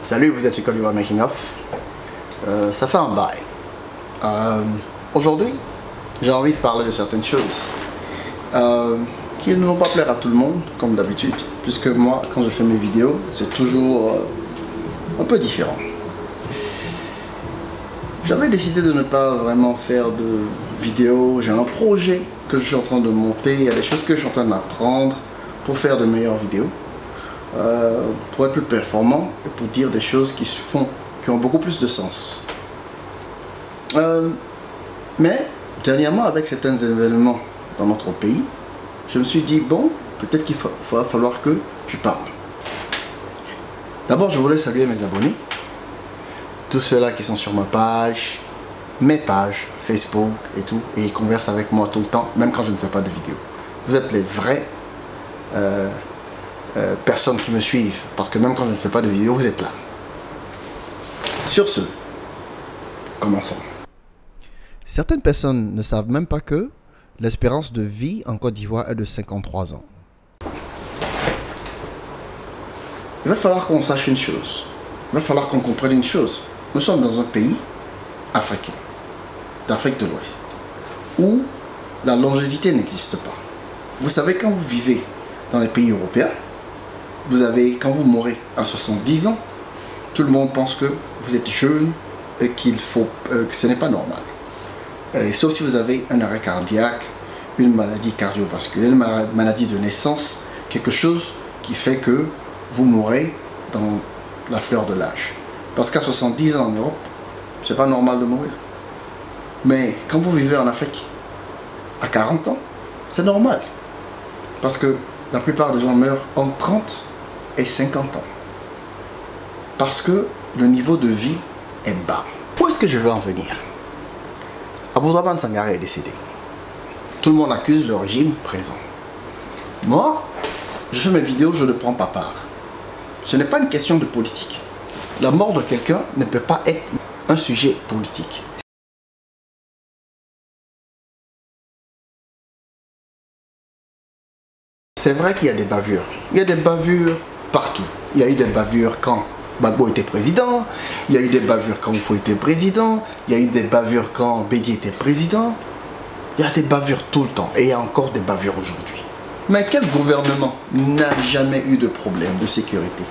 Salut, vous êtes chez Coliwa Making Of. Ça fait un bail. Aujourd'hui, j'ai envie de parler de certaines choses qui ne vont pas plaire à tout le monde, comme d'habitude, puisque moi, quand je fais mes vidéos, c'est toujours un peu différent. J'avais décidé de ne pas vraiment faire de vidéos. J'ai un projet que je suis en train de monter. Il y a des choses que je suis en train d'apprendre pour faire de meilleures vidéos, pour être plus performant et pour dire des choses qui ont beaucoup plus de sens. Mais dernièrement, avec certains événements dans notre pays, je me suis dit, bon, peut-être qu'il va falloir que tu parles. D'abord, je voulais saluer mes abonnés, tous ceux-là qui sont sur ma page, mes pages, Facebook et tout, et ils conversent avec moi tout le temps, même quand je ne fais pas de vidéos. Vous êtes les vraies personnes qui me suivent, parce que même quand je ne fais pas de vidéos, vous êtes là. Sur ce, commençons. Certaines personnes ne savent même pas que l'espérance de vie en Côte d'Ivoire est de 53 ans. Il va falloir qu'on sache une chose. Il va falloir qu'on comprenne une chose. Nous sommes dans un pays africain, d'Afrique de l'Ouest, où la longévité n'existe pas. Vous savez, quand vous vivez dans les pays européens, quand vous mourrez à 70 ans, tout le monde pense que vous êtes jeune et que ce n'est pas normal. Sauf si vous avez un arrêt cardiaque, une maladie cardiovasculaire, une maladie de naissance, quelque chose qui fait que vous mourrez dans la fleur de l'âge. Parce qu'à 70 ans en Europe, c'est pas normal de mourir. Mais quand vous vivez en Afrique, à 40 ans, c'est normal. Parce que la plupart des gens meurent entre 30 et 50 ans. Parce que le niveau de vie est bas. Où est-ce que je veux en venir? Abourahmane Sangaré est décédé. Tout le monde accuse le régime présent. Moi, je fais mes vidéos, je ne prends pas part. Ce n'est pas une question de politique. La mort de quelqu'un ne peut pas être un sujet politique. C'est vrai qu'il y a des bavures. Il y a des bavures partout. Il y a eu des bavures quand Gbagbo était président, il y a eu des bavures quand Oufo était président, il y a eu des bavures quand Bédié était président. Il y a des bavures tout le temps et il y a encore des bavures aujourd'hui. Mais quel gouvernement n'a jamais eu de problème de sécurité?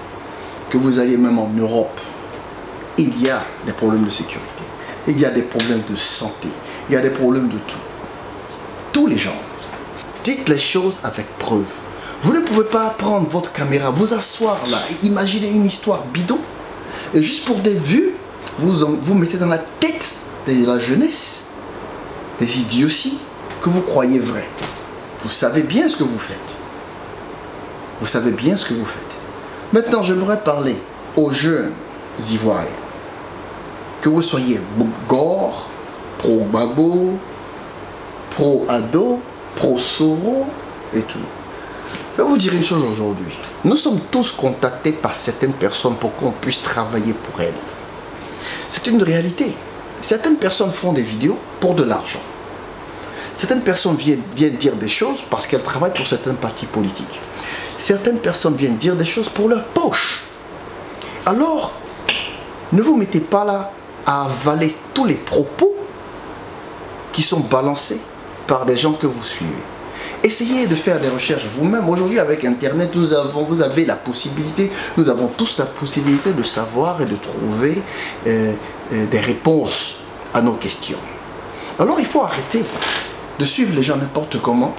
Que vous alliez même en Europe, il y a des problèmes de sécurité, il y a des problèmes de santé, il y a des problèmes de tout. Tous les gens, dites les choses avec preuve. Vous ne pouvez pas prendre votre caméra, vous asseoir là et imaginer une histoire bidon. Et juste pour des vues, vous mettez dans la tête de la jeunesse des idioties que vous croyez vraies. Vous savez bien ce que vous faites. Vous savez bien ce que vous faites. Maintenant, j'aimerais parler aux jeunes Ivoiriens. Que vous soyez Gore, pro-Gbagbo, pro-Ado, pro-Soro et tout. Je vais vous dire une chose aujourd'hui. Nous sommes tous contactés par certaines personnes pour qu'on puisse travailler pour elles. C'est une réalité. Certaines personnes font des vidéos pour de l'argent. Certaines personnes viennent dire des choses parce qu'elles travaillent pour certains partis politiques. Certaines personnes viennent dire des choses pour leur poche. Alors, ne vous mettez pas là à avaler tous les propos qui sont balancés par des gens que vous suivez. Essayez de faire des recherches vous-même. Aujourd'hui, avec Internet, vous avez la possibilité, nous avons tous la possibilité de savoir et de trouver des réponses à nos questions. Alors, il faut arrêter de suivre les gens n'importe comment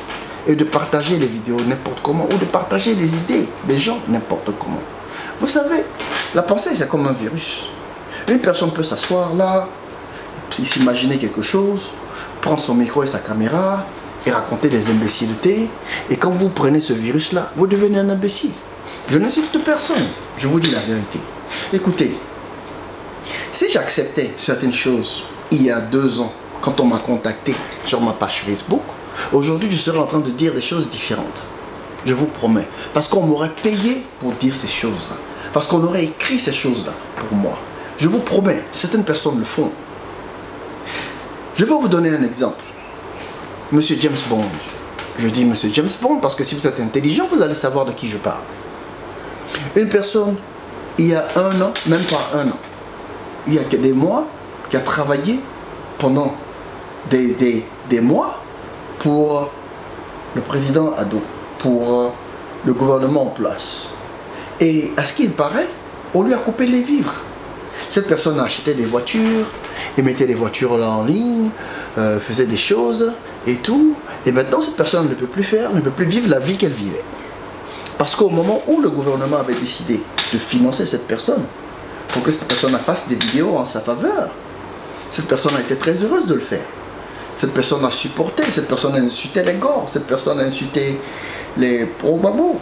et de partager les vidéos n'importe comment ou de partager les idées des gens n'importe comment. Vous savez, la pensée, c'est comme un virus. Une personne peut s'asseoir là, s'imaginer quelque chose, prendre son micro et sa caméra et raconter des imbécilités. Et quand vous prenez ce virus-là, vous devenez un imbécile. Je n'insulte personne, je vous dis la vérité. Écoutez, si j'acceptais certaines choses il y a 2 ans, quand on m'a contacté sur ma page Facebook, aujourd'hui je serais en train de dire des choses différentes. Je vous promets. Parce qu'on m'aurait payé pour dire ces choses-là. Parce qu'on aurait écrit ces choses-là pour moi. Je vous promets, certaines personnes le font. Je vais vous donner un exemple. Monsieur James Bond. Je dis Monsieur James Bond parce que si vous êtes intelligent, vous allez savoir de qui je parle. Une personne il y a un an, même pas un an, il y a que des mois, qui a travaillé pendant des mois pour le président Ado, pour le gouvernement en place. Et à ce qu'il paraît, on lui a coupé les vivres. Cette personne achetait des voitures, et mettait les voitures là en ligne, faisait des choses et tout. Et maintenant, cette personne ne peut plus faire, ne peut plus vivre la vie qu'elle vivait. Parce qu'au moment où le gouvernement avait décidé de financer cette personne, pour que cette personne fasse des vidéos en sa faveur, cette personne a été très heureuse de le faire. Cette personne a supporté, cette personne a insulté les Gors, cette personne a insulté les pro-Gbagbo,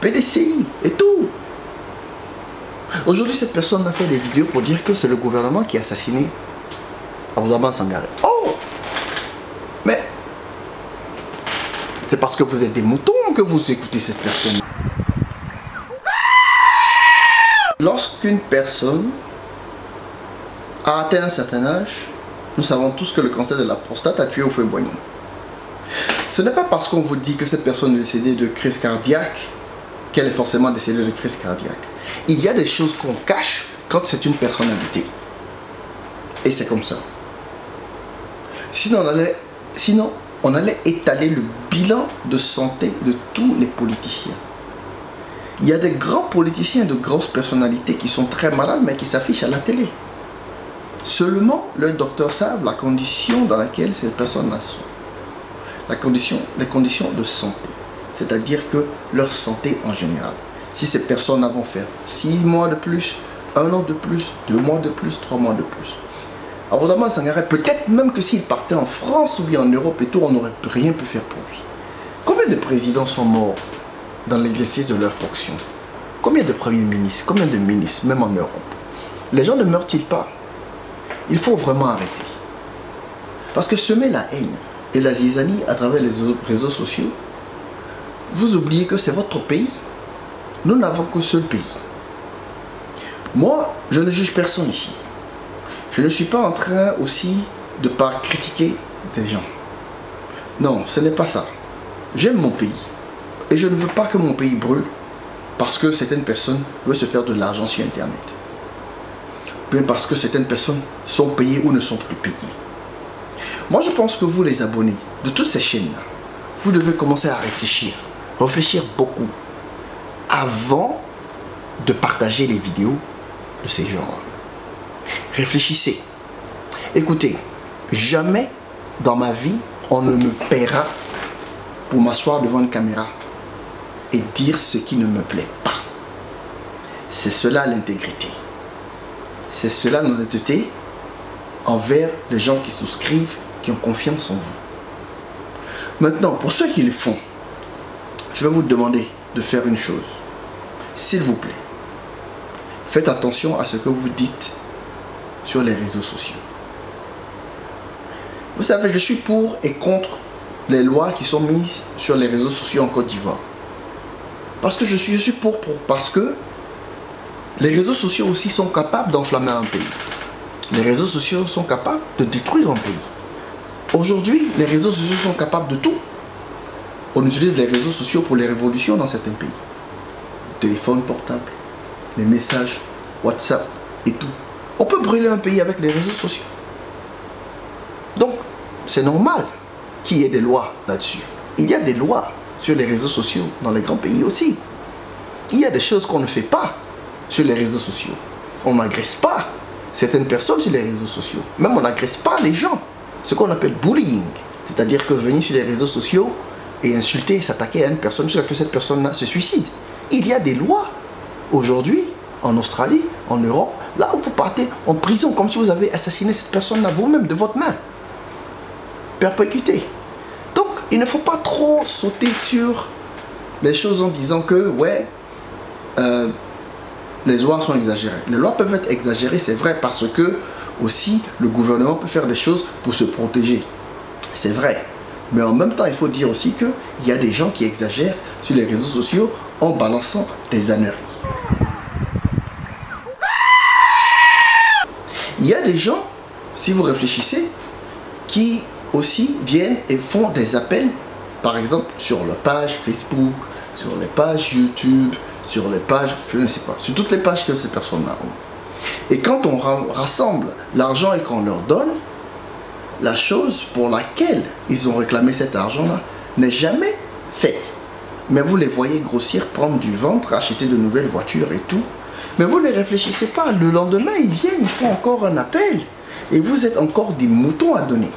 PDCI et tout. Aujourd'hui, cette personne a fait des vidéos pour dire que c'est le gouvernement qui a assassiné Abdourahmane Sangaré. Oh! Mais c'est parce que vous êtes des moutons que vous écoutez cette personne. Lorsqu'une personne a atteint un certain âge, nous savons tous que le cancer de la prostate a tué Houphouët-Boigny. Ce n'est pas parce qu'on vous dit que cette personne est décédée de crise cardiaque qu'elle est forcément décédée de crise cardiaque. Il y a des choses qu'on cache quand c'est une personnalité. Et c'est comme ça. Sinon, on allait étaler le bilan de santé de tous les politiciens. Il y a des grands politiciens de grosses personnalités qui sont très malades mais qui s'affichent à la télé. Seulement, le docteur savent la condition dans laquelle ces personnes sont. Les conditions de santé. C'est-à-dire que leur santé en général. Si ces personnes vont faire 6 mois de plus, 1 an de plus, 2 mois de plus, 3 mois de plus. Abdourahmane Sangaré, peut-être même que s'il partait en France ou bien en Europe et tout, on n'aurait rien pu faire pour lui. Combien de présidents sont morts dans l'exercice de leurs fonctions? Combien de premiers ministres? Combien de ministres, même en Europe? Les gens ne meurent-ils pas? Il faut vraiment arrêter. Parce que semer la haine et la zizanie à travers les réseaux sociaux, vous oubliez que c'est votre pays. Nous n'avons qu'un seul pays. Moi, je ne juge personne ici. Je ne suis pas en train aussi de pas critiquer des gens. Non, ce n'est pas ça. J'aime mon pays. Et je ne veux pas que mon pays brûle parce que certaines personnes veulent se faire de l'argent sur Internet. Mais parce que certaines personnes sont payées ou ne sont plus payées. Moi, je pense que vous, les abonnés de toutes ces chaînes-là, vous devez commencer à réfléchir. Réfléchir beaucoup avant de partager les vidéos de ces gens. Réfléchissez. Écoutez, jamais dans ma vie, on ne me paiera pour m'asseoir devant une caméra et dire ce qui ne me plaît pas. C'est cela l'intégrité. C'est cela l'honnêteté envers les gens qui souscrivent, qui ont confiance en vous. Maintenant, pour ceux qui le font, je vais vous demander de faire une chose. S'il vous plaît, faites attention à ce que vous dites sur les réseaux sociaux. Vous savez, je suis pour et contre les lois qui sont mises sur les réseaux sociaux en Côte d'Ivoire. Parce que je suis pour parce que les réseaux sociaux aussi sont capables d'enflammer un pays. Les réseaux sociaux sont capables de détruire un pays. Aujourd'hui, les réseaux sociaux sont capables de tout. On utilise les réseaux sociaux pour les révolutions dans certains pays. Téléphone portable, les messages, WhatsApp et tout. On peut brûler un pays avec les réseaux sociaux. Donc, c'est normal qu'il y ait des lois là-dessus. Il y a des lois sur les réseaux sociaux dans les grands pays aussi. Il y a des choses qu'on ne fait pas sur les réseaux sociaux. On n'agresse pas certaines personnes sur les réseaux sociaux. Même on n'agresse pas les gens. Ce qu'on appelle bullying. C'est-à-dire que venir sur les réseaux sociaux et insulter, s'attaquer à une personne jusqu'à ce que cette personne-là se suicide. Il y a des lois aujourd'hui en Australie, en Europe, là où vous partez en prison comme si vous avez assassiné cette personne-là vous-même de votre main. Perpétuité. Donc, il ne faut pas trop sauter sur les choses en disant que, ouais, les lois sont exagérées. Les lois peuvent être exagérées, c'est vrai, parce que aussi le gouvernement peut faire des choses pour se protéger. C'est vrai. Mais en même temps, il faut dire aussi qu'il y a des gens qui exagèrent sur les réseaux sociaux en balançant des âneries. Il y a des gens, si vous réfléchissez, qui aussi viennent et font des appels, par exemple sur leur page Facebook, sur les pages YouTube, sur les pages, je ne sais pas, sur toutes les pages que ces personnes-là ont. Et quand on rassemble l'argent et qu'on leur donne, la chose pour laquelle ils ont réclamé cet argent-là n'est jamais faite. Mais vous les voyez grossir, prendre du ventre, acheter de nouvelles voitures et tout. Mais vous ne réfléchissez pas. Le lendemain, ils viennent, ils font encore un appel. Et vous êtes encore des moutons à donner.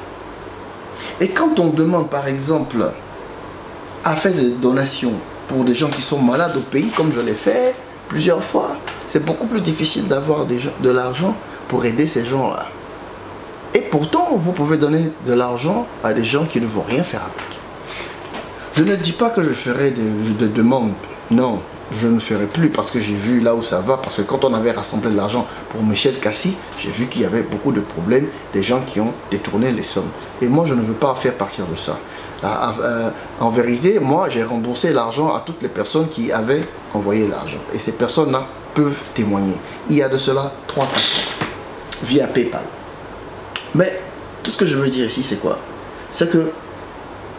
Et quand on demande, par exemple, à faire des donations pour des gens qui sont malades au pays, comme je l'ai fait plusieurs fois, c'est beaucoup plus difficile d'avoir de l'argent pour aider ces gens-là. Et pourtant, vous pouvez donner de l'argent à des gens qui ne vont rien faire avec. Je ne dis pas que je ferai des demandes. Non, je ne ferai plus parce que j'ai vu là où ça va. Parce que quand on avait rassemblé de l'argent pour Michel Cassi, j'ai vu qu'il y avait beaucoup de problèmes, des gens qui ont détourné les sommes. Et moi, je ne veux pas faire partir de ça. En vérité, moi, j'ai remboursé l'argent à toutes les personnes qui avaient envoyé l'argent. Et ces personnes-là peuvent témoigner. Il y a de cela 3-4 ans, via PayPal. Mais tout ce que je veux dire ici, c'est quoi? C'est que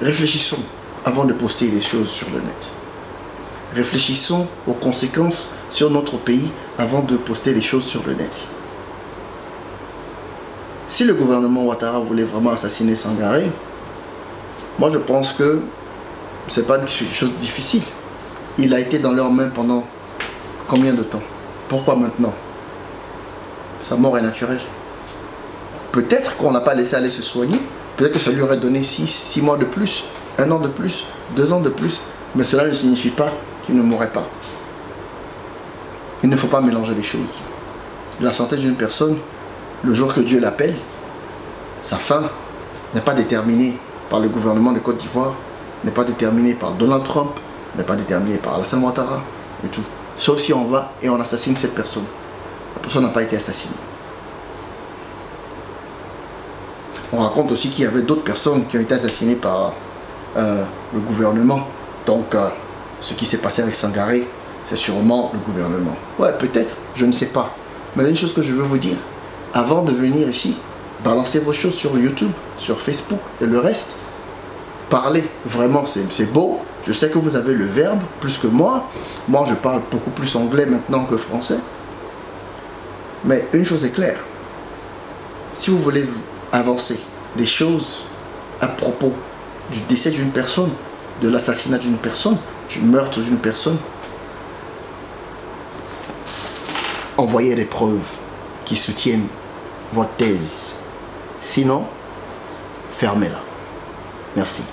réfléchissons avant de poster des choses sur le net. Réfléchissons aux conséquences sur notre pays avant de poster des choses sur le net. Si le gouvernement Ouattara voulait vraiment assassiner Sangaré, moi je pense que c'est pas une chose difficile. Il a été dans leurs mains pendant combien de temps? Pourquoi maintenant? Sa mort est naturelle. Peut-être qu'on n'a pas laissé aller se soigner. Peut-être que ça lui aurait donné 6 mois de plus, 1 an de plus, 2 ans de plus. Mais cela ne signifie pas qu'il ne mourrait pas. Il ne faut pas mélanger les choses. La santé d'une personne, le jour que Dieu l'appelle, sa fin n'est pas déterminée par le gouvernement de Côte d'Ivoire, n'est pas déterminée par Donald Trump, n'est pas déterminée par Alassane Ouattara et tout. Sauf si on va et on assassine cette personne. La personne n'a pas été assassinée. On raconte aussi qu'il y avait d'autres personnes qui ont été assassinées par le gouvernement. Donc, ce qui s'est passé avec Sangaré, c'est sûrement le gouvernement. Ouais, peut-être, je ne sais pas. Mais une chose que je veux vous dire, avant de venir ici, balancez vos choses sur YouTube, sur Facebook et le reste. Parlez, vraiment, c'est beau. Je sais que vous avez le verbe plus que moi. Moi, je parle beaucoup plus anglais maintenant que français. Mais une chose est claire. Si vous voulez avancer des choses à propos du décès d'une personne, de l'assassinat d'une personne, du meurtre d'une personne, envoyez des preuves qui soutiennent votre thèse. Sinon, fermez-la. Merci.